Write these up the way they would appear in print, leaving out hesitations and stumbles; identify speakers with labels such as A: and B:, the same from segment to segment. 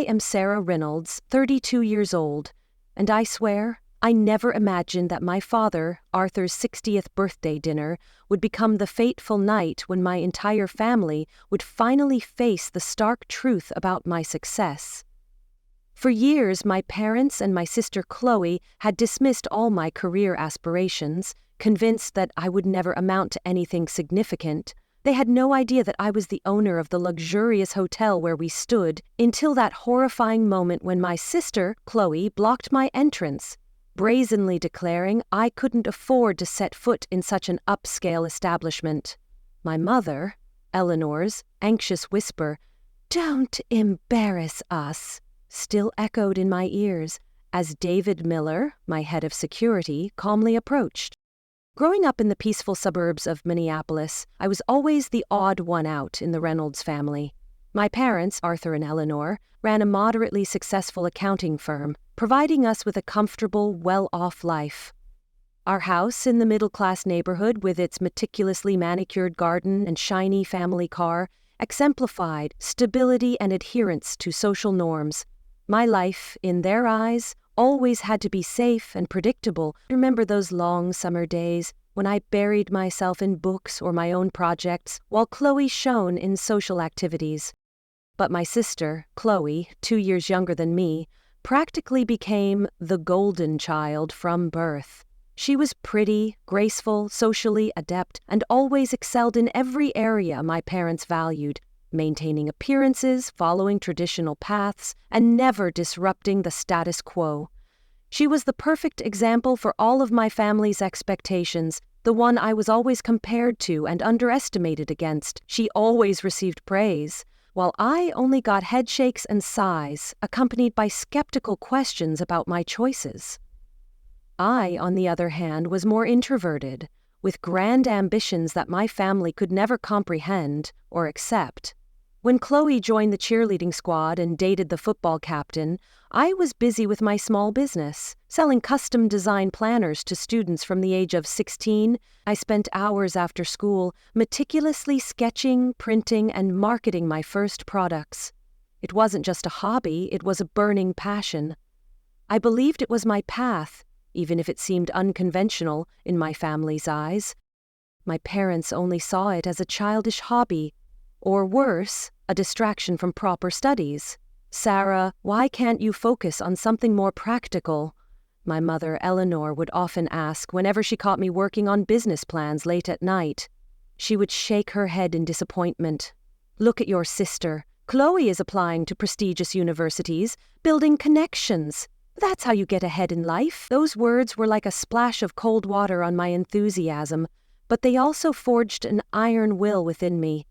A: I am Sarah Reynolds, 32 years old, and I swear I never imagined that my father, Arthur's 60th birthday dinner, would become the fateful night when my entire family would finally face the stark truth about my success. For years, my parents and my sister Chloe had dismissed all my career aspirations, convinced that I would never amount to anything significant. They had no idea that I was the owner of the luxurious hotel where we stood, until that horrifying moment when my sister, Chloe, blocked my entrance, brazenly declaring I couldn't afford to set foot in such an upscale establishment. My mother, Eleanor's, anxious whisper, "Don't embarrass us," still echoed in my ears as David Miller, my head of security, calmly approached. Growing up in the peaceful suburbs of Minneapolis, I was always the odd one out in the Reynolds family. My parents, Arthur and Eleanor, ran a moderately successful accounting firm, providing us with a comfortable, well-off life. Our house in the middle-class neighborhood, with its meticulously manicured garden and shiny family car, exemplified stability and adherence to social norms. My life, in their eyes, always had to be safe and predictable. Remember those long summer days when I buried myself in books or my own projects while Chloe shone in social activities. But my sister, Chloe, 2 years younger than me, practically became the golden child from birth. She was pretty, graceful, socially adept, and always excelled in every area my parents valued, maintaining appearances, following traditional paths, and never disrupting the status quo. She was the perfect example for all of my family's expectations, the one I was always compared to and underestimated against. She always received praise, while I only got headshakes and sighs, accompanied by skeptical questions about my choices. I, on the other hand, was more introverted, with grand ambitions that my family could never comprehend or accept. When Chloe joined the cheerleading squad and dated the football captain, I was busy with my small business, selling custom design planners to students from the age of 16. I spent hours after school meticulously sketching, printing, and marketing my first products. It wasn't just a hobby, it was a burning passion. I believed it was my path, even if it seemed unconventional in my family's eyes. My parents only saw it as a childish hobby, or worse, a distraction from proper studies. "Sarah, why can't you focus on something more practical?" my mother, Eleanor, would often ask whenever she caught me working on business plans late at night. She would shake her head in disappointment. "Look at your sister. Chloe is applying to prestigious universities, building connections. That's how you get ahead in life." Those words were like a splash of cold water on my enthusiasm, but they also forged an iron will within me.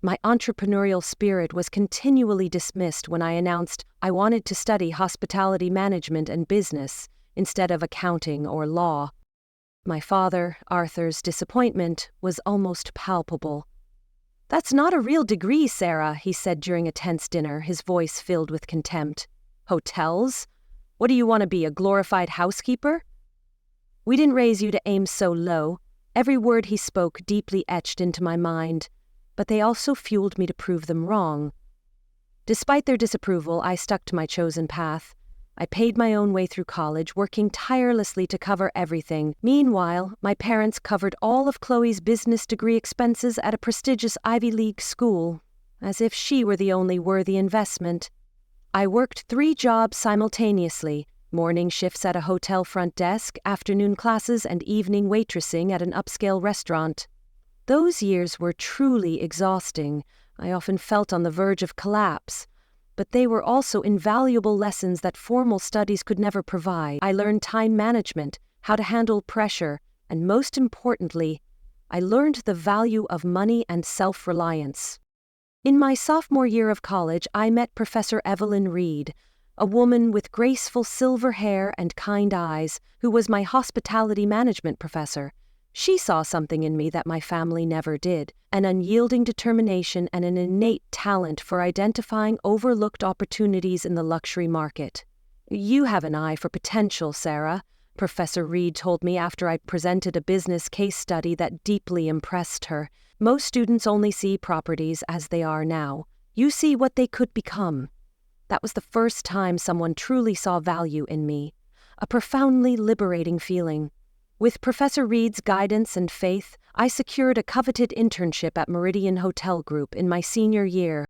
A: My entrepreneurial spirit was continually dismissed when I announced I wanted to study hospitality management and business instead of accounting or law. My father, Arthur's disappointment was almost palpable. "That's not a real degree, Sarah," he said during a tense dinner, his voice filled with contempt. "Hotels? What do you want to be, a glorified housekeeper?" "We didn't raise you to aim so low." Every word he spoke deeply etched into my mind, but they also fueled me to prove them wrong. Despite their disapproval, I stuck to my chosen path. I paid my own way through college, working tirelessly to cover everything. Meanwhile, my parents covered all of Chloe's business degree expenses at a prestigious Ivy League school, as if she were the only worthy investment. I worked 3 jobs simultaneously: morning shifts at a hotel front desk, afternoon classes, and evening waitressing at an upscale restaurant. Those years were truly exhausting. I often felt on the verge of collapse, but they were also invaluable lessons that formal studies could never provide. I learned time management, how to handle pressure, and most importantly, I learned the value of money and self-reliance. In my sophomore year of college, I met Professor Evelyn Reed, a woman with graceful silver hair and kind eyes, who was my hospitality management professor. She saw something in me that my family never did, an unyielding determination and an innate talent for identifying overlooked opportunities in the luxury market. "You have an eye for potential, Sarah," Professor Reed told me after I presented a business case study that deeply impressed her. "Most students only see properties as they are now. You see what they could become." That was the first time someone truly saw value in me. A profoundly liberating feeling. With Professor Reed's guidance and faith, I secured a coveted internship at Meridian Hotel Group in my senior year.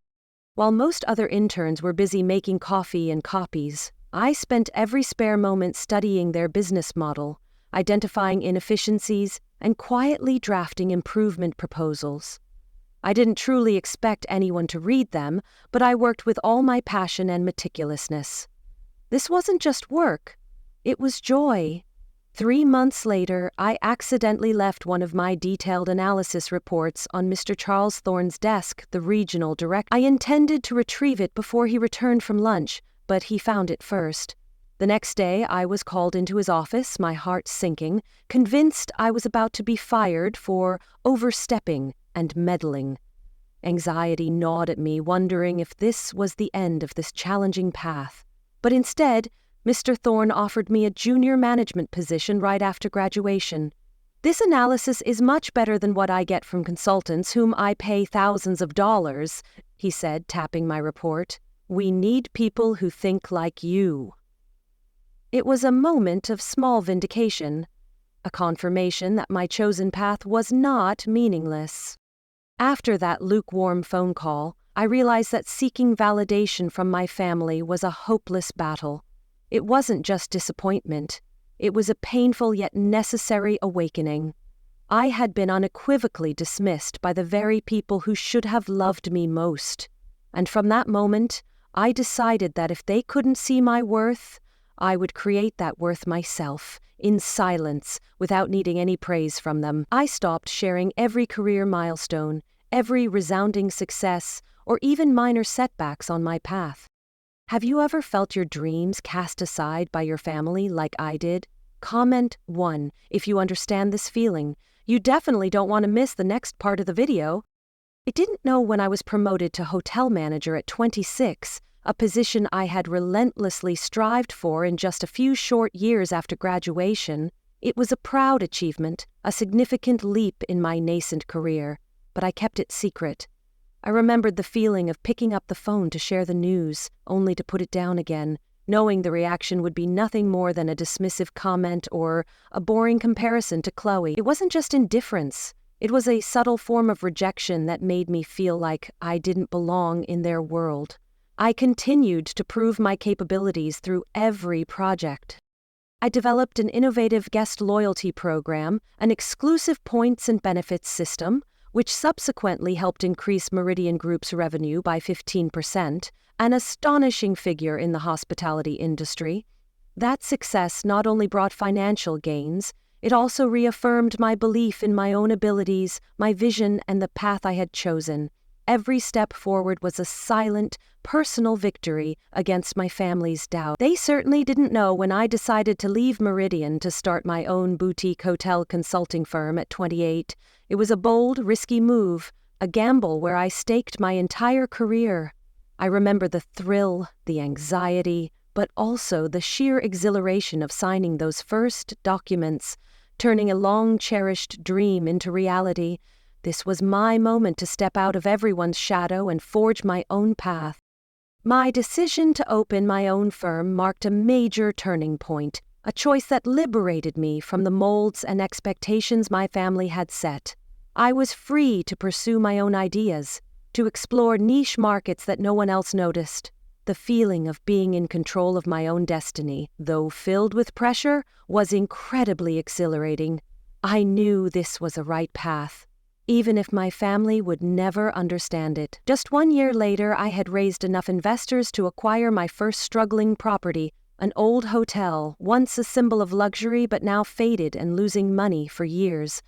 A: While most other interns were busy making coffee and copies, I spent every spare moment studying their business model, identifying inefficiencies, and quietly drafting improvement proposals. I didn't truly expect anyone to read them, but I worked with all my passion and meticulousness. This wasn't just work, it was joy. 3 months later, I accidentally left one of my detailed analysis reports on Mr. Charles Thorne's desk, the regional director. I intended to retrieve it before he returned from lunch, but he found it first. The next day, I was called into his office, my heart sinking, convinced I was about to be fired for overstepping and meddling. Anxiety gnawed at me, wondering if this was the end of this challenging path. But instead, Mr. Thorne offered me a junior management position right after graduation. This analysis is much better than what I get from consultants whom I pay thousands of dollars, he said, tapping my report. We need people who think like you. It was a moment of small vindication, a confirmation that my chosen path was not meaningless. After that lukewarm phone call, I realized that seeking validation from my family was a hopeless battle. It wasn't just disappointment. It was a painful yet necessary awakening. I had been unequivocally dismissed by the very people who should have loved me most. And from that moment, I decided that if they couldn't see my worth, I would create that worth myself, in silence, without needing any praise from them. I stopped sharing every career milestone, every resounding success, or even minor setbacks on my path. Have you ever felt your dreams cast aside by your family like I did? Comment 1 if you understand this feeling. You definitely don't want to miss the next part of the video. I didn't know when I was promoted to hotel manager at 26, a position I had relentlessly strived for in just a few short years after graduation. It was a proud achievement, a significant leap in my nascent career, but I kept it secret. I remembered the feeling of picking up the phone to share the news, only to put it down again, knowing the reaction would be nothing more than a dismissive comment or a boring comparison to Chloe. It wasn't just indifference. It was a subtle form of rejection that made me feel like I didn't belong in their world. I continued to prove my capabilities through every project. I developed an innovative guest loyalty program, an exclusive points and benefits system, which subsequently helped increase Meridian Group's revenue by 15%, an astonishing figure in the hospitality industry. That success not only brought financial gains, it also reaffirmed my belief in my own abilities, my vision, and the path I had chosen. Every step forward was a silent, personal victory against my family's doubt. They certainly didn't know when I decided to leave Meridian to start my own boutique hotel consulting firm at 28. It was a bold, risky move, a gamble where I staked my entire career. I remember the thrill, the anxiety, but also the sheer exhilaration of signing those first documents, turning a long-cherished dream into reality. This was my moment to step out of everyone's shadow and forge my own path. My decision to open my own firm marked a major turning point, a choice that liberated me from the molds and expectations my family had set. I was free to pursue my own ideas, to explore niche markets that no one else noticed. The feeling of being in control of my own destiny, though filled with pressure, was incredibly exhilarating. I knew this was a right path, even if my family would never understand it. Just 1 year later, I had raised enough investors to acquire my first struggling property, an old hotel, once a symbol of luxury but now faded and losing money for years.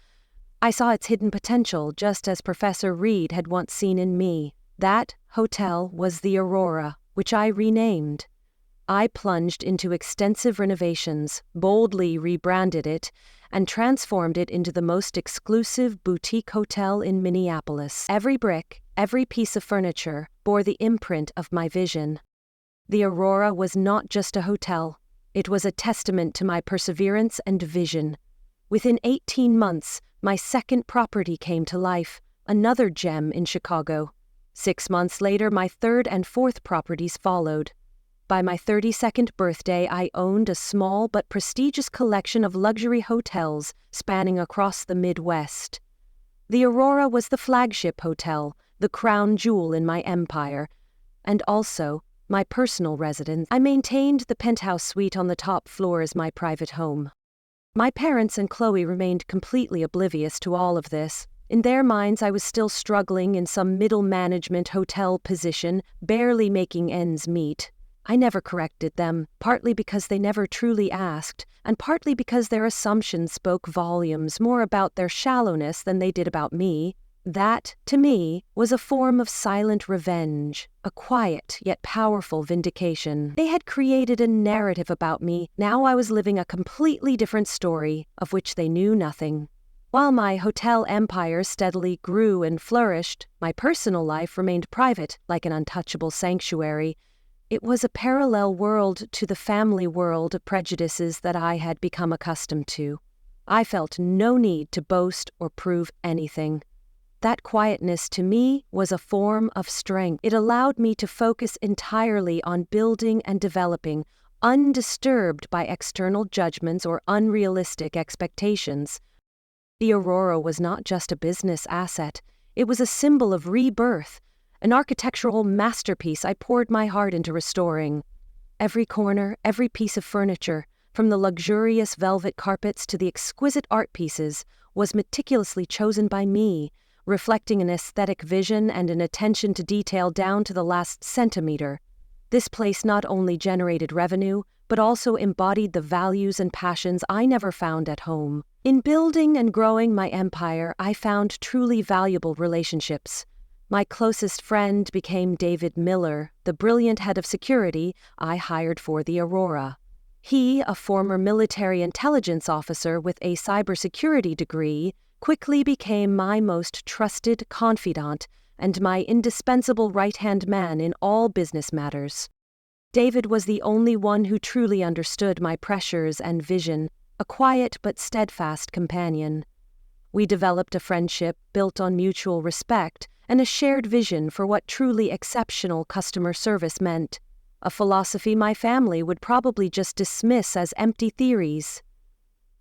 A: I saw its hidden potential just as Professor Reed had once seen in me. That hotel was the Aurora, which I renamed. I plunged into extensive renovations, boldly rebranded it, and transformed it into the most exclusive boutique hotel in Minneapolis. Every brick, every piece of furniture bore the imprint of my vision. The Aurora was not just a hotel. It was a testament to my perseverance and vision. Within 18 months, my second property came to life, another gem in Chicago. 6 months later, my third and fourth properties followed. By my 32nd birthday, I owned a small but prestigious collection of luxury hotels spanning across the Midwest. The Aurora was the flagship hotel, the crown jewel in my empire, and also my personal residence. I maintained the penthouse suite on the top floor as my private home. My parents and Chloe remained completely oblivious to all of this. In their minds, I was still struggling in some middle management hotel position, barely making ends meet. I never corrected them, partly because they never truly asked, and partly because their assumptions spoke volumes more about their shallowness than they did about me. That, to me, was a form of silent revenge, a quiet yet powerful vindication. They had created a narrative about me. Now I was living a completely different story, of which they knew nothing. While my hotel empire steadily grew and flourished, my personal life remained private, like an untouchable sanctuary. It was a parallel world to the family world of prejudices that I had become accustomed to. I felt no need to boast or prove anything. That quietness to me was a form of strength. It allowed me to focus entirely on building and developing, undisturbed by external judgments or unrealistic expectations. The Aurora was not just a business asset, it was a symbol of rebirth, an architectural masterpiece I poured my heart into restoring. Every corner, every piece of furniture, from the luxurious velvet carpets to the exquisite art pieces, was meticulously chosen by me, reflecting an aesthetic vision and an attention to detail down to the last centimeter. This place not only generated revenue, but also embodied the values and passions I never found at home. In building and growing my empire, I found truly valuable relationships. My closest friend became David Miller, the brilliant head of security I hired for the Aurora. He, a former military intelligence officer with a cybersecurity degree, quickly became my most trusted confidant and my indispensable right-hand man in all business matters. David was the only one who truly understood my pressures and vision, a quiet but steadfast companion. We developed a friendship built on mutual respect and a shared vision for what truly exceptional customer service meant, a philosophy my family would probably just dismiss as empty theories.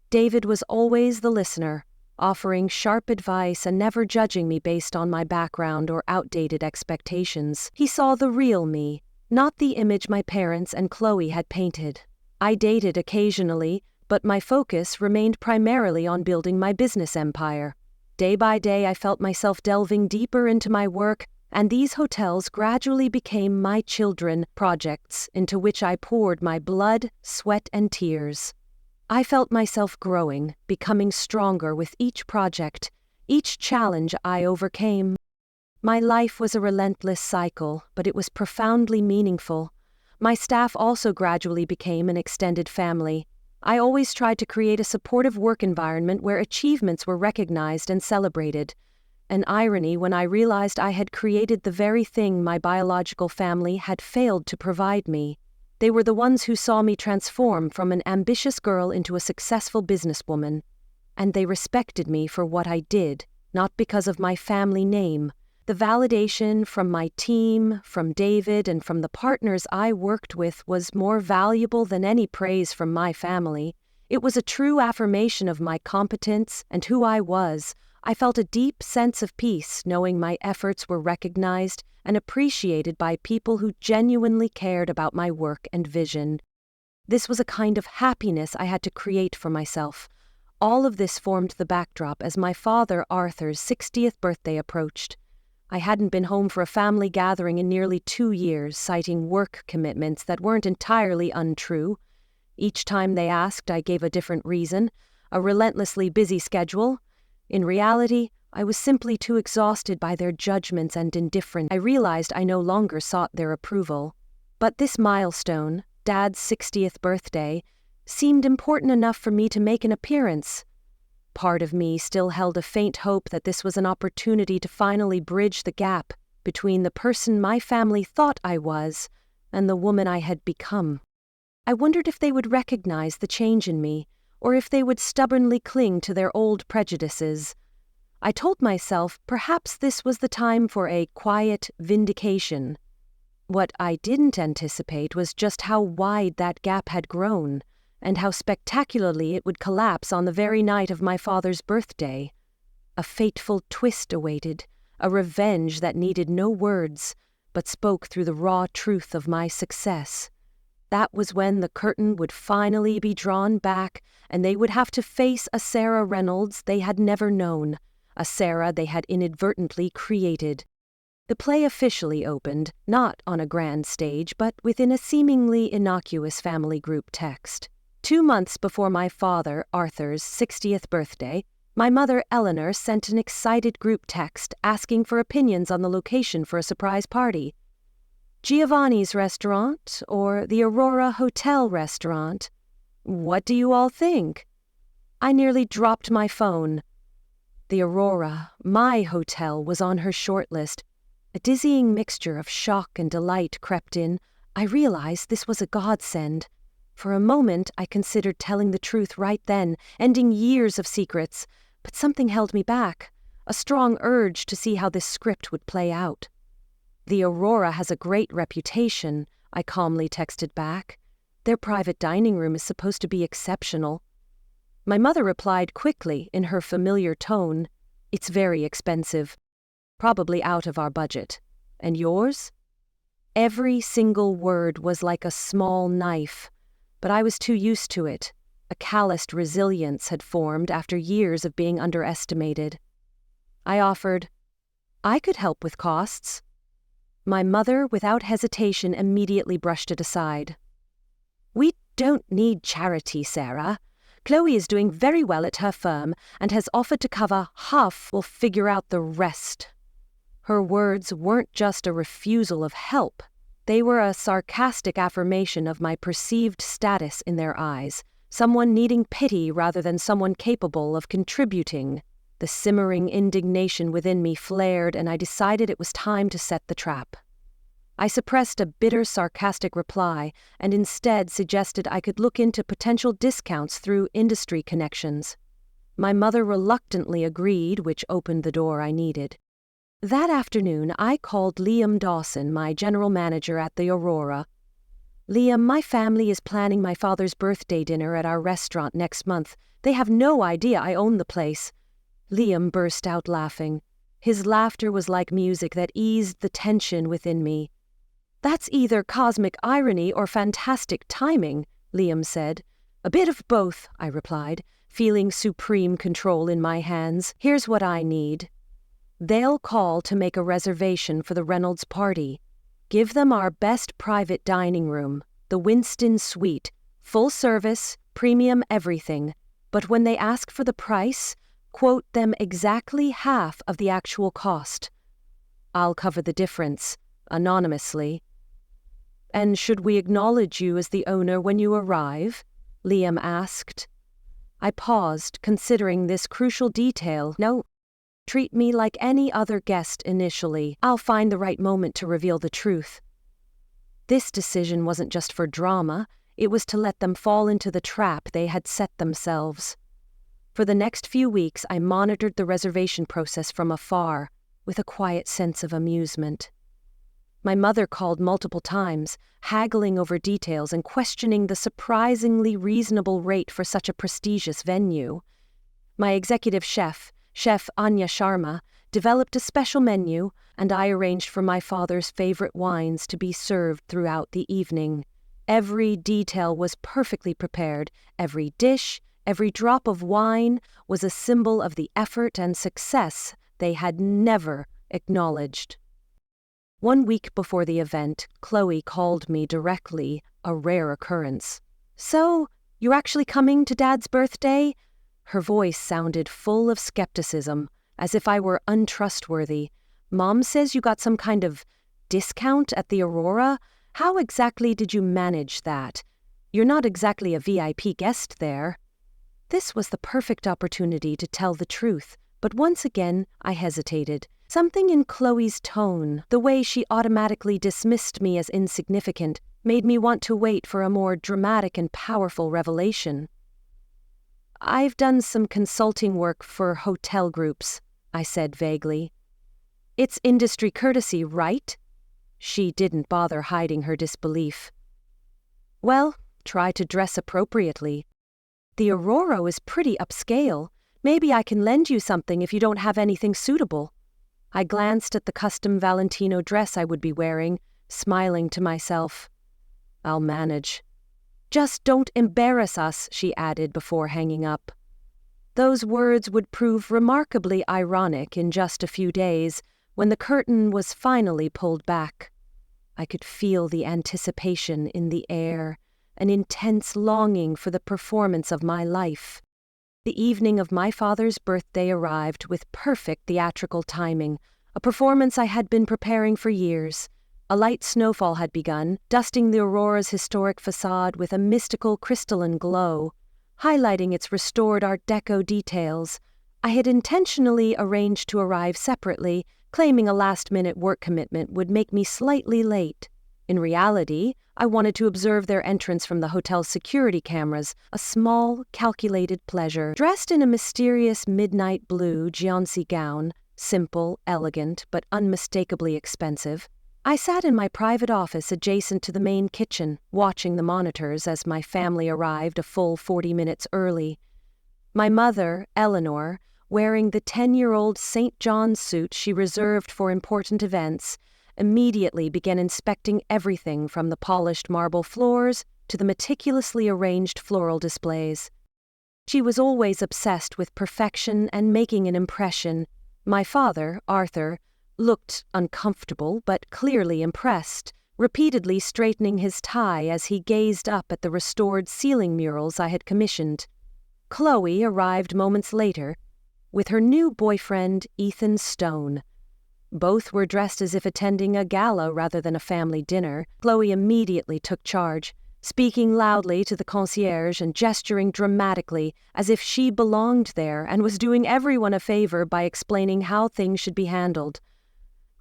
A: David was always the listener, offering sharp advice and never judging me based on my background or outdated expectations. He saw the real me, not the image my parents and Chloe had painted. I dated occasionally, but my focus remained primarily on building my business empire. Day by day, I felt myself delving deeper into my work, and these hotels gradually became my children projects into which I poured my blood, sweat, and tears. I felt myself growing, becoming stronger with each project, each challenge I overcame. My life was a relentless cycle, but it was profoundly meaningful. My staff also gradually became an extended family. I always tried to create a supportive work environment where achievements were recognized and celebrated. An irony when I realized I had created the very thing my biological family had failed to provide me. They were the ones who saw me transform from an ambitious girl into a successful businesswoman. And they respected me for what I did, not because of my family name. The validation from my team, from David, and from the partners I worked with was more valuable than any praise from my family. It was a true affirmation of my competence and who I was. I felt a deep sense of peace knowing my efforts were recognized and appreciated by people who genuinely cared about my work and vision. This was a kind of happiness I had to create for myself. All of this formed the backdrop as my father Arthur's 60th birthday approached. I hadn't been home for a family gathering in nearly 2 years, citing work commitments that weren't entirely untrue. Each time they asked, I gave a different reason, a relentlessly busy schedule. In reality, I was simply too exhausted by their judgments and indifference. I realized I no longer sought their approval. But this milestone, Dad's 60th birthday, seemed important enough for me to make an appearance. Part of me still held a faint hope that this was an opportunity to finally bridge the gap between the person my family thought I was and the woman I had become. I wondered if they would recognize the change in me, or if they would stubbornly cling to their old prejudices. I told myself perhaps this was the time for a quiet vindication. What I didn't anticipate was just how wide that gap had grown, and how spectacularly it would collapse on the very night of my father's birthday. A fateful twist awaited, a revenge that needed no words, but spoke through the raw truth of my success. That was when the curtain would finally be drawn back, and they would have to face a Sarah Reynolds they had never known, a Sarah they had inadvertently created. The play officially opened, not on a grand stage, but within a seemingly innocuous family group text. 2 months before my father, Arthur's 60th birthday, my mother, Eleanor, sent an excited group text asking for opinions on the location for a surprise party. Giovanni's restaurant or the Aurora Hotel restaurant? What do you all think? I nearly dropped my phone. The Aurora, my hotel, was on her short list. A dizzying mixture of shock and delight crept in. I realized this was a godsend. For a moment, I considered telling the truth right then, ending years of secrets, but something held me back, a strong urge to see how this script would play out. The Aurora has a great reputation, I calmly texted back. Their private dining room is supposed to be exceptional. My mother replied quickly in her familiar tone, "It's very expensive. Probably out of our budget. And yours?" Every single word was like a small knife, but I was too used to it. A calloused resilience had formed after years of being underestimated. I offered, "I could help with costs." My mother, without hesitation, immediately brushed it aside. "We don't need charity, Sarah. Chloe is doing very well at her firm and has offered to cover half. We'll figure out the rest." Her words weren't just a refusal of help. They were a sarcastic affirmation of my perceived status in their eyes, someone needing pity rather than someone capable of contributing. The simmering indignation within me flared, and I decided it was time to set the trap. I suppressed a bitter, sarcastic reply and instead suggested I could look into potential discounts through industry connections. My mother reluctantly agreed, which opened the door I needed. That afternoon, I called Liam Dawson, my general manager at the Aurora. "Liam, my family is planning my father's birthday dinner at our restaurant next month. They have no idea I own the place." Liam burst out laughing. His laughter was like music that eased the tension within me. "That's either cosmic irony or fantastic timing," Liam said. "A bit of both," I replied, feeling supreme control in my hands. "Here's what I need. They'll call to make a reservation for the Reynolds party. Give them our best private dining room, the Winston Suite, full service, premium everything. But when they ask for the price, quote them exactly half of the actual cost. I'll cover the difference, anonymously." "And should we acknowledge you as the owner when you arrive?" Liam asked. I paused, considering this crucial detail. "No. Treat me like any other guest initially. I'll find the right moment to reveal the truth." This decision wasn't just for drama, it was to let them fall into the trap they had set themselves. For the next few weeks, I monitored the reservation process from afar, with a quiet sense of amusement. My mother called multiple times, haggling over details and questioning the surprisingly reasonable rate for such a prestigious venue. My executive Chef Anya Sharma, developed a special menu, and I arranged for my father's favorite wines to be served throughout the evening. Every detail was perfectly prepared. Every dish, every drop of wine was a symbol of the effort and success they had never acknowledged. 1 week before the event, Chloe called me directly, a rare occurrence. "So, you're actually coming to Dad's birthday?" Her voice sounded full of skepticism, as if I were untrustworthy. "Mom says you got some kind of discount at the Aurora? How exactly did you manage that? You're not exactly a VIP guest there." This was the perfect opportunity to tell the truth, but once again I hesitated. Something in Chloe's tone, the way she automatically dismissed me as insignificant, made me want to wait for a more dramatic and powerful revelation. "I've done some consulting work for hotel groups," I said vaguely. It's industry courtesy, right? She didn't bother hiding her disbelief. Well, try to dress appropriately. The Aurora is pretty upscale. Maybe I can lend you something if you don't have anything suitable. I glanced at the custom Valentino dress I would be wearing, smiling to myself. I'll manage. Just don't embarrass us, she added before hanging up. Those words would prove remarkably ironic in just a few days, when the curtain was finally pulled back. I could feel the anticipation in the air, an intense longing for the performance of my life. The evening of my father's birthday arrived with perfect theatrical timing, a performance I had been preparing for years. A light snowfall had begun, dusting the Aurora's historic facade with a mystical crystalline glow, highlighting its restored Art Deco details. I had intentionally arranged to arrive separately, claiming a last-minute work commitment would make me slightly late. In reality, I wanted to observe their entrance from the hotel's security cameras, a small, calculated pleasure. Dressed in a mysterious midnight blue Giancy gown, simple, elegant, but unmistakably expensive, I sat in my private office adjacent to the main kitchen, watching the monitors as my family arrived a full 40 minutes early. My mother, Eleanor, wearing the 10-year-old St. John's suit she reserved for important events, immediately began inspecting everything from the polished marble floors to the meticulously arranged floral displays. She was always obsessed with perfection and making an impression. My father, Arthur, looked uncomfortable but clearly impressed, repeatedly straightening his tie as he gazed up at the restored ceiling murals I had commissioned. Chloe arrived moments later, with her new boyfriend, Ethan Stone. Both were dressed as if attending a gala rather than a family dinner. Chloe immediately took charge, speaking loudly to the concierge and gesturing dramatically as if she belonged there and was doing everyone a favor by explaining how things should be handled.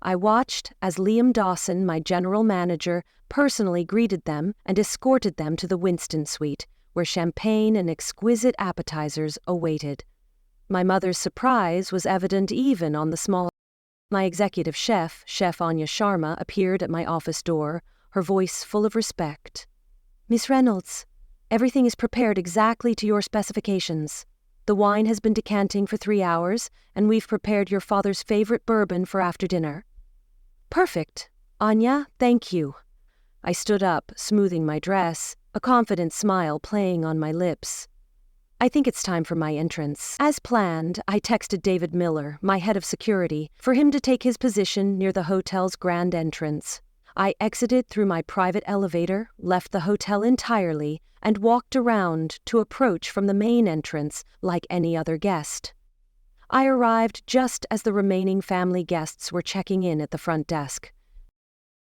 A: I watched as Liam Dawson, my general manager, personally greeted them and escorted them to the Winston suite, where champagne and exquisite appetizers awaited. My mother's surprise was evident even on the small. My executive chef, Chef Anya Sharma, appeared at my office door, her voice full of respect. Miss Reynolds, everything is prepared exactly to your specifications. The wine has been decanting for 3 hours, and we've prepared your father's favorite bourbon for after dinner. Perfect. Anya, thank you. I stood up, smoothing my dress, a confident smile playing on my lips. I think it's time for my entrance. As planned, I texted David Miller, my head of security, for him to take his position near the hotel's grand entrance. I exited through my private elevator, left the hotel entirely, and walked around to approach from the main entrance like any other guest. I arrived just as the remaining family guests were checking in at the front desk.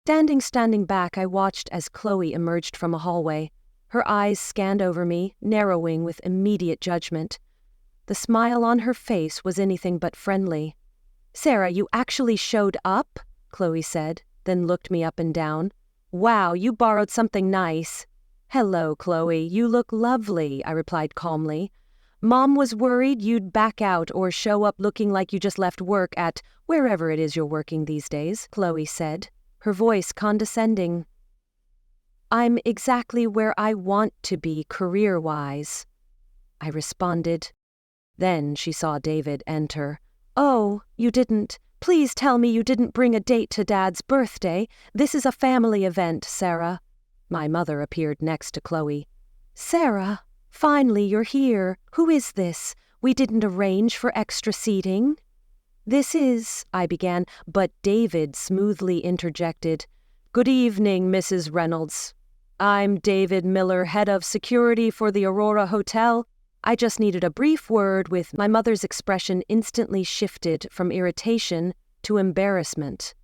A: Standing back, I watched as Chloe emerged from a hallway. Her eyes scanned over me, narrowing with immediate judgment. The smile on her face was anything but friendly. Sarah, you actually showed up? Chloe said, then looked me up and down. Wow, you borrowed something nice. Hello, Chloe, you look lovely, I replied calmly. Mom was worried you'd back out or show up looking like you just left work at wherever it is you're working these days, Chloe said, her voice condescending. I'm exactly where I want to be career-wise, I responded. Then she saw David enter. Oh, you didn't. Please tell me you didn't bring a date to Dad's birthday. This is a family event, Sarah. My mother appeared next to Chloe. Sarah, finally you're here. Who is this? We didn't arrange for extra seating. This is, I began, but David smoothly interjected. Good evening, Mrs. Reynolds. I'm David Miller, head of security for the Aurora Hotel. I just needed a brief word with. My mother's expression instantly shifted from irritation to embarrassment.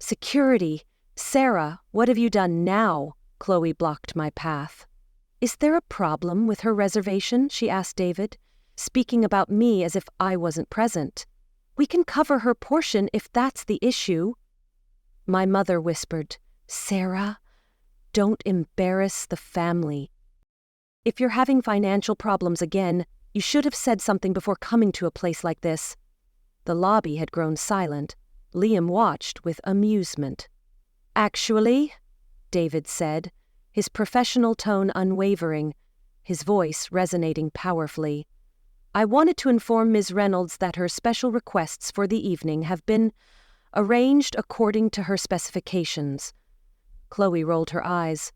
A: Security? Sarah, what have you done now? Chloe blocked my path. Is there a problem with her reservation? She asked David, speaking about me as if I wasn't present. We can cover her portion if that's the issue. My mother whispered, Sarah, don't embarrass the family. If you're having financial problems again, you should have said something before coming to a place like this. The lobby had grown silent. Liam watched with amusement. "Actually," David said, his professional tone unwavering, his voice resonating powerfully, "I wanted to inform Ms. Reynolds that her special requests for the evening have been arranged according to her specifications." Chloe rolled her eyes.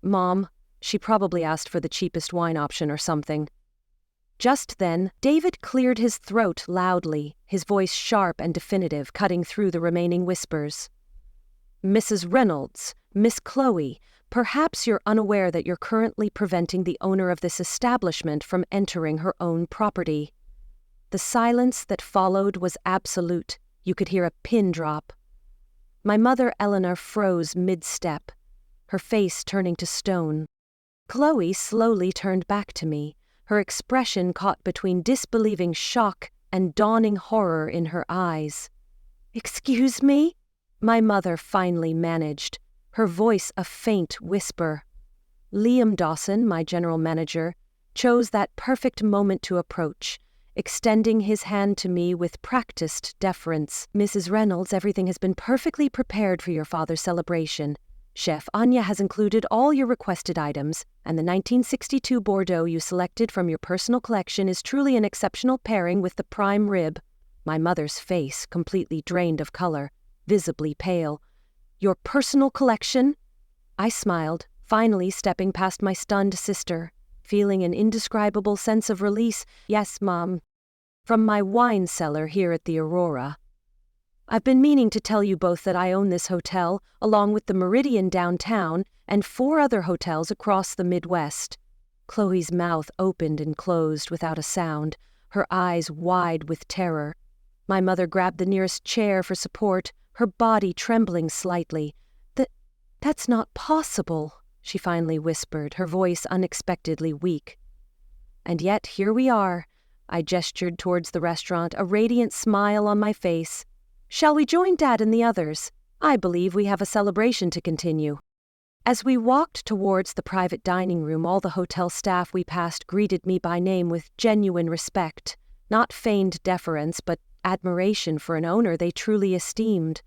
A: "Mom, she probably asked for the cheapest wine option or something." Just then, David cleared his throat loudly, his voice sharp and definitive, cutting through the remaining whispers. "Mrs. Reynolds, Miss Chloe, perhaps you're unaware that you're currently preventing the owner of this establishment from entering her own property." The silence that followed was absolute. You could hear a pin drop. My mother, Eleanor, froze mid-step, her face turning to stone. Chloe slowly turned back to me, her expression caught between disbelieving shock and dawning horror in her eyes. "Excuse me?" my mother finally managed, her voice a faint whisper. Liam Dawson, my general manager, chose that perfect moment to approach, extending his hand to me with practiced deference. "Mrs. Reynolds, everything has been perfectly prepared for your father's celebration. Chef Anya has included all your requested items, and the 1962 Bordeaux you selected from your personal collection is truly an exceptional pairing with the prime rib." My mother's face completely drained of color, visibly pale. "Your personal collection?" I smiled, finally stepping past my stunned sister, feeling an indescribable sense of release. "Yes, Mom. From my wine cellar here at the Aurora. I've been meaning to tell you both that I own this hotel, along with the Meridian downtown and 4 other hotels across the Midwest." Chloe's mouth opened and closed without a sound, her eyes wide with terror. My mother grabbed the nearest chair for support, her body trembling slightly. That's not possible," she finally whispered, her voice unexpectedly weak. "And yet here we are." I gestured towards the restaurant, a radiant smile on my face. "Shall we join Dad and the others? I believe we have a celebration to continue." As we walked towards the private dining room, all the hotel staff we passed greeted me by name with genuine respect, not feigned deference, but admiration for an owner they truly esteemed.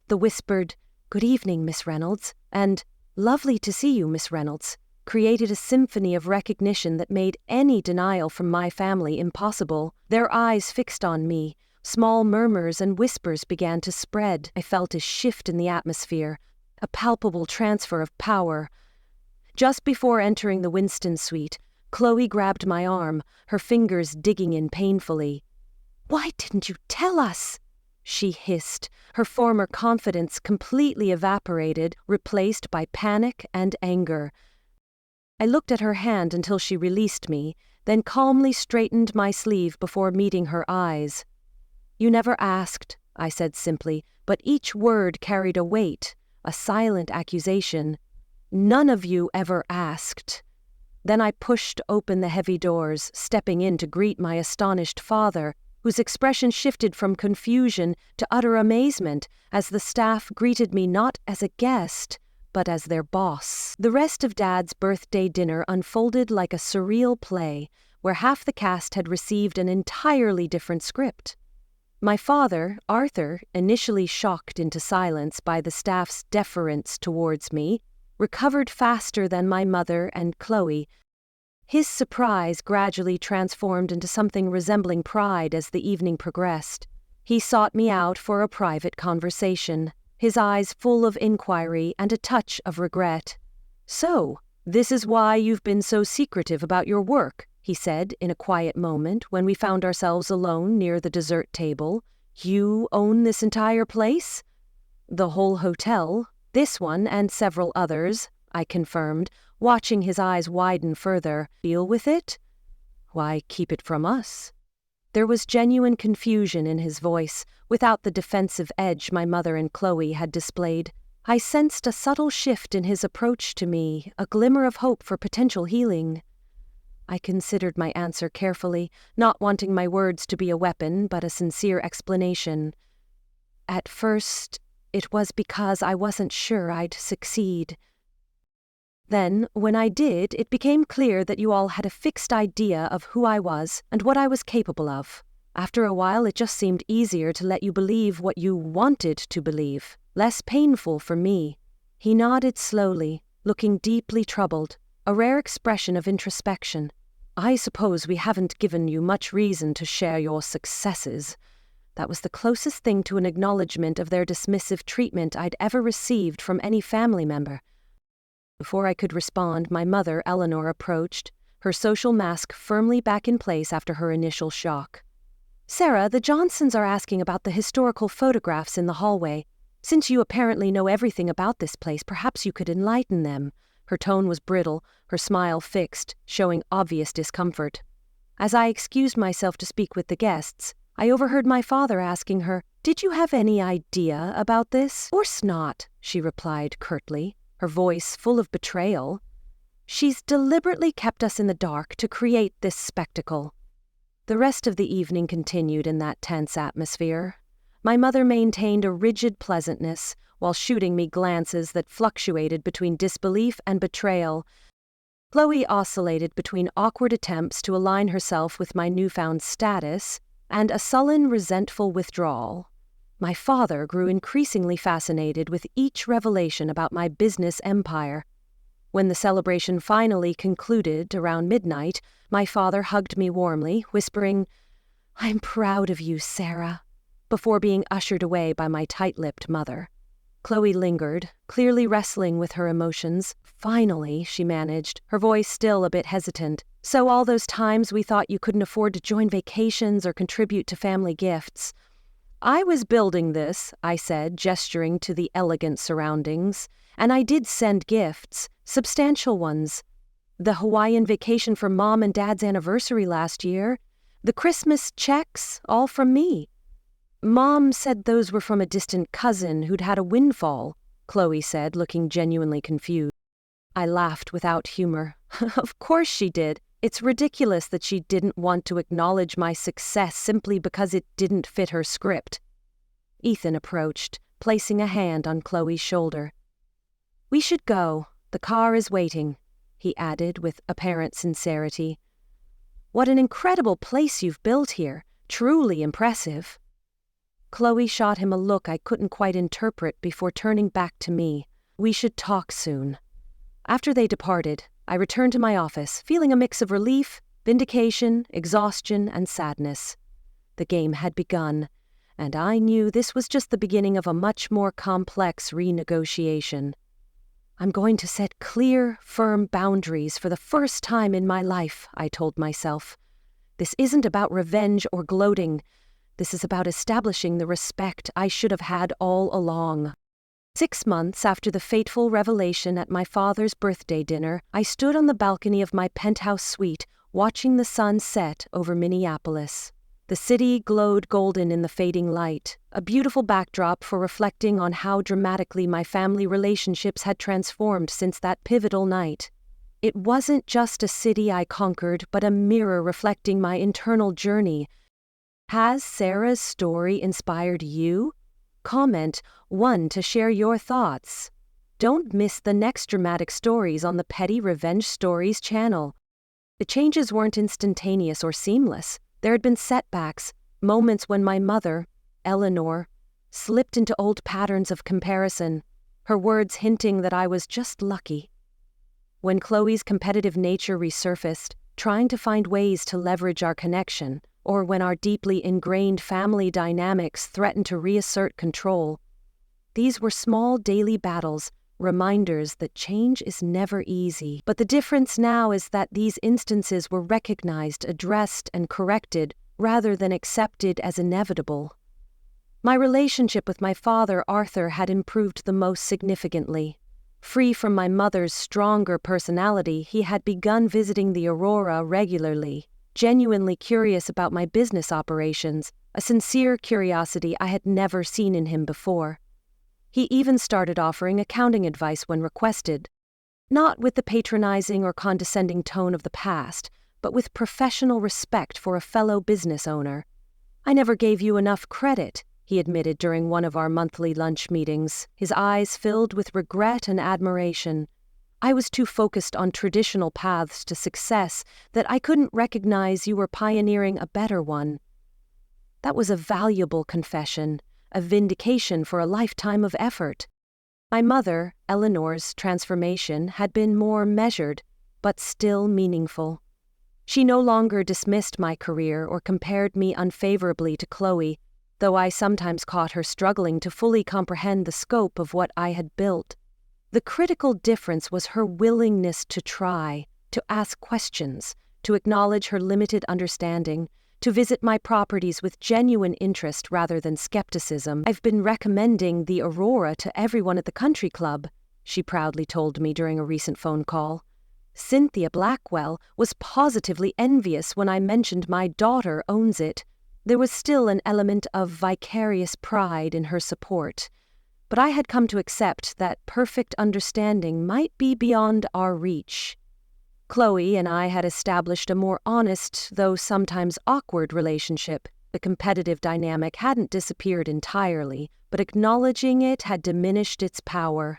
A: The whispered, "Good evening, Miss Reynolds," and "Lovely to see you, Miss Reynolds," created a symphony of recognition that made any denial from my family impossible. Their eyes fixed on me. Small murmurs and whispers began to spread. I felt a shift in the atmosphere, a palpable transfer of power. Just before entering the Winston suite, Chloe grabbed my arm, her fingers digging in painfully. "Why didn't you tell us?" she hissed, her former confidence completely evaporated, replaced by panic and anger. I looked at her hand until she released me, then calmly straightened my sleeve before meeting her eyes. "You never asked," I said simply, but each word carried a weight, a silent accusation. "None of you ever asked." Then I pushed open the heavy doors, stepping in to greet my astonished father, whose expression shifted from confusion to utter amazement as the staff greeted me not as a guest, but as their boss. The rest of Dad's birthday dinner unfolded like a surreal play, where half the cast had received an entirely different script. My father, Arthur, initially shocked into silence by the staff's deference towards me, recovered faster than my mother and Chloe. His surprise gradually transformed into something resembling pride as the evening progressed. He sought me out for a private conversation, his eyes full of inquiry and a touch of regret. "So, this is why you've been so secretive about your work," he said in a quiet moment when we found ourselves alone near the dessert table. "You own this entire place?" "The whole hotel, this one and several others," I confirmed, watching his eyes widen further. "Deal with it?" "Why keep it from us?" There was genuine confusion in his voice, without the defensive edge my mother and Chloe had displayed. I sensed a subtle shift in his approach to me, a glimmer of hope for potential healing. I considered my answer carefully, not wanting my words to be a weapon, but a sincere explanation. "At first, it was because I wasn't sure I'd succeed. Then, when I did, it became clear that you all had a fixed idea of who I was and what I was capable of. After a while, it just seemed easier to let you believe what you wanted to believe, less painful for me. He nodded slowly, looking deeply troubled, a rare expression of introspection. I suppose we haven't given you much reason to share your successes. That was the closest thing to an acknowledgement of their dismissive treatment I'd ever received from any family member. Before I could respond, my mother, Eleanor, approached, her social mask firmly back in place after her initial shock. Sarah, the Johnsons are asking about the historical photographs in the hallway. Since you apparently know everything about this place, perhaps you could enlighten them. Her tone was brittle, her smile fixed, showing obvious discomfort. As I excused myself to speak with the guests, I overheard my father asking her, "Did you have any idea about this?" "Of course not," she replied curtly, her voice full of betrayal. "She's deliberately kept us in the dark to create this spectacle." The rest of the evening continued in that tense atmosphere. My mother maintained a rigid pleasantness while shooting me glances that fluctuated between disbelief and betrayal. Chloe oscillated between awkward attempts to align herself with my newfound status and a sullen, resentful withdrawal. My father grew increasingly fascinated with each revelation about my business empire. When the celebration finally concluded around midnight, my father hugged me warmly, whispering, "I'm proud of you, Sarah," before being ushered away by my tight-lipped mother. Chloe lingered, clearly wrestling with her emotions. "Finally," she managed, her voice still a bit hesitant. "So all those times we thought you couldn't afford to join vacations or contribute to family gifts." "I was building this," I said, gesturing to the elegant surroundings, "and I did send gifts, substantial ones. The Hawaiian vacation for Mom and Dad's anniversary last year, the Christmas checks, all from me." "Mom said those were from a distant cousin who'd had a windfall," Chloe said, looking genuinely confused. I laughed without humor. Of course she did. It's ridiculous that she didn't want to acknowledge my success simply because it didn't fit her script. Ethan approached, placing a hand on Chloe's shoulder. "We should go. The car is waiting," he added with apparent sincerity. "What an incredible place you've built here. Truly impressive." Chloe shot him a look I couldn't quite interpret before turning back to me. "We should talk soon." After they departed, I returned to my office, feeling a mix of relief, vindication, exhaustion, and sadness. The game had begun, and I knew this was just the beginning of a much more complex renegotiation. "I'm going to set clear, firm boundaries for the first time in my life," I told myself. "This isn't about revenge or gloating. This is about establishing the respect I should have had all along." 6 months after the fateful revelation at my father's birthday dinner, I stood on the balcony of my penthouse suite, watching the sun set over Minneapolis. The city glowed golden in the fading light, a beautiful backdrop for reflecting on how dramatically my family relationships had transformed since that pivotal night. It wasn't just a city I conquered, but a mirror reflecting my internal journey. Has Sarah's story inspired you? Comment 1 to share your thoughts. Don't miss the next dramatic stories on the Petty Revenge Stories channel. The changes weren't instantaneous or seamless. There had been setbacks, moments when my mother, Eleanor, slipped into old patterns of comparison, her words hinting that I was just lucky. When Chloe's competitive nature resurfaced, trying to find ways to leverage our connection, or when our deeply ingrained family dynamics threatened to reassert control, these were small daily battles, reminders that change is never easy. But the difference now is that these instances were recognized, addressed, and corrected, rather than accepted as inevitable. My relationship with my father, Arthur, had improved the most significantly. Free from my mother's stronger personality, he had begun visiting the Aurora regularly, genuinely curious about my business operations, a sincere curiosity I had never seen in him before. He even started offering accounting advice when requested, not with the patronizing or condescending tone of the past, but with professional respect for a fellow business owner. "I never gave you enough credit," he admitted during one of our monthly lunch meetings, his eyes filled with regret and admiration. "I was too focused on traditional paths to success that I couldn't recognize you were pioneering a better one." That was a valuable confession, a vindication for a lifetime of effort. My mother, Eleanor's transformation had been more measured, but still meaningful. She no longer dismissed my career or compared me unfavorably to Chloe, though I sometimes caught her struggling to fully comprehend the scope of what I had built. The critical difference was her willingness to try, to ask questions, to acknowledge her limited understanding, to visit my properties with genuine interest rather than skepticism. "I've been recommending the Aurora to everyone at the country club," she proudly told me during a recent phone call. Cynthia Blackwell was positively envious when I mentioned my daughter owns it. There was still an element of vicarious pride in her support, but I had come to accept that perfect understanding might be beyond our reach. Chloe and I had established a more honest, though sometimes awkward relationship. The competitive dynamic hadn't disappeared entirely, but acknowledging it had diminished its power.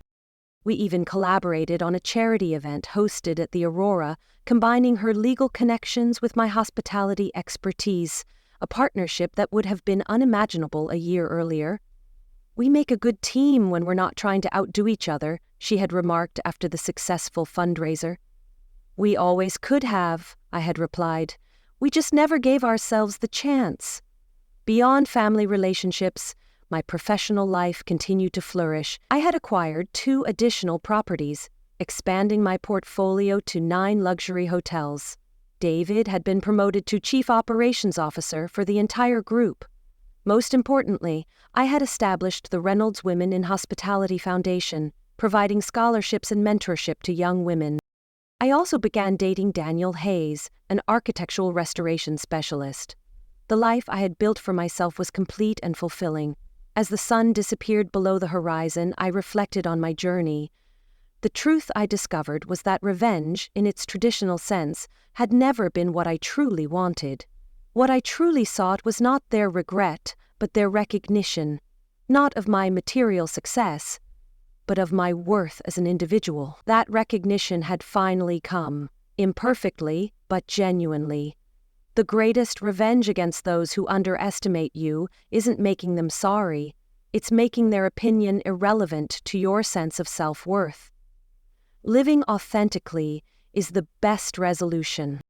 A: We even collaborated on a charity event hosted at the Aurora, combining her legal connections with my hospitality expertise, a partnership that would have been unimaginable a year earlier. "We make a good team when we're not trying to outdo each other," she had remarked after the successful fundraiser. "We always could have," I had replied. "We just never gave ourselves the chance." Beyond family relationships, my professional life continued to flourish. I had acquired 2 additional properties, expanding my portfolio to 9 luxury hotels. David had been promoted to Chief Operations Officer for the entire group. Most importantly, I had established the Reynolds Women in Hospitality Foundation, providing scholarships and mentorship to young women. I also began dating Daniel Hayes, an architectural restoration specialist. The life I had built for myself was complete and fulfilling. As the sun disappeared below the horizon, I reflected on my journey. The truth I discovered was that revenge, in its traditional sense, had never been what I truly wanted. What I truly sought was not their regret, but their recognition, not of my material success, but of my worth as an individual. That recognition had finally come, imperfectly, but genuinely. The greatest revenge against those who underestimate you isn't making them sorry, it's making their opinion irrelevant to your sense of self-worth. Living authentically is the best resolution.